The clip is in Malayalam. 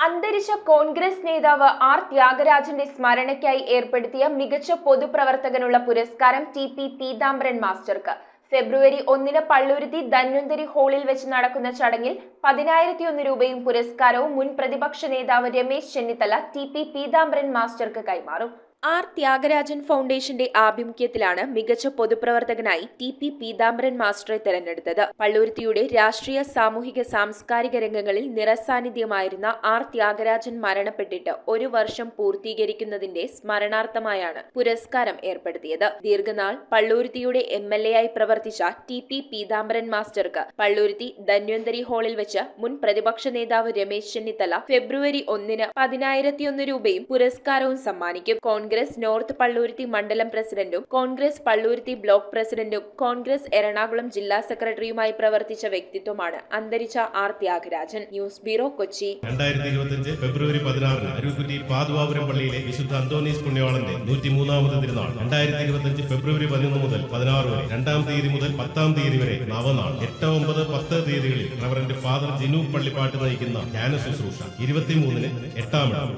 അന്തരിച്ച കോൺഗ്രസ് നേതാവ് ആർ ത്യാഗരാജന്റെ സ്മരണയ്ക്കായി ഏർപ്പെടുത്തിയ മികച്ച പൊതുപ്രവർത്തകനുള്ള പുരസ്കാരം ടി.പി. പീതാംബരൻ മാസ്റ്റർക്ക് ഫെബ്രുവരി 1 പള്ളുരുത്തി ധന്വന്തരി ഹാളിൽ വെച്ച് നടക്കുന്ന ചടങ്ങിൽ 10,001 രൂപയും പുരസ്കാരവും മുൻ പ്രതിപക്ഷ നേതാവ് രമേശ് ചെന്നിത്തല ടി.പി. പീതാംബരൻ മാസ്റ്റർക്ക് കൈമാറും. ആർ ത്യാഗരാജൻ ഫൗണ്ടേഷന്റെ ആഭിമുഖ്യത്തിലാണ് മികച്ച പൊതുപ്രവർത്തകനായി ടി.പി. പീതാംബരൻ മാസ്റ്ററെ തെരഞ്ഞെടുത്തത്. പള്ളുരുത്തിയുടെ രാഷ്ട്രീയ, സാമൂഹിക, സാംസ്കാരിക രംഗങ്ങളിൽ നിറസാന്നിധ്യമായിരുന്ന ആർ ത്യാഗരാജൻ മരണപ്പെട്ടിട്ട് 1 വർഷം പൂർത്തീകരിക്കുന്നതിന്റെ സ്മരണാർത്ഥമായാണ് പുരസ്കാരം ഏർപ്പെടുത്തിയത്. ദീർഘനാൾ പള്ളുരുത്തിയുടെ എം.എൽ.എ ആയി പ്രവർത്തിച്ച ടി.പി. പീതാംബരൻ മാസ്റ്റർക്ക് പള്ളുരുത്തി ധന്വന്തരി ഹാളിൽ വെച്ച് മുൻ പ്രതിപക്ഷ നേതാവ് രമേശ് ചെന്നിത്തല ഫെബ്രുവരി 1 10,001 രൂപയും പുരസ്കാരവും സമ്മാനിക്കും. കോൺഗ്രസ് നോർത്ത് പള്ളുരുത്തി മണ്ഡലം പ്രസിഡന്റും കോൺഗ്രസ് പള്ളുരുത്തി ബ്ലോക്ക് പ്രസിഡന്റും കോൺഗ്രസ് എറണാകുളം ജില്ലാ സെക്രട്ടറിയുമായി പ്രവർത്തിച്ച വ്യക്തിത്വമാണ് അന്തരിച്ച R Thyagarajan. News bureau, Kochi. 2025 February 16 Arookutty Pathuvapuram പള്ളിയിലെ വിശുദ്ധ അന്തോണീസ് പുണ്യവാളന്റെ 103ാമത് തിരുനാൾ. 2025 ഫെബ്രുവരി 11 മുതൽ 16 വരെ, 2-ാം തീയതി മുതൽ 10-ാം തീയതി വരെ നവനാൾ. 8, 9, 10 തീയതികളിൽ റവറന്റ് ഫാദർ ജിനു പള്ളിപ്പാട്ട് നയിക്കുന്ന ധ്യാന ശുശ്രൂഷ. 23-ന് 8-ാം ഇടം.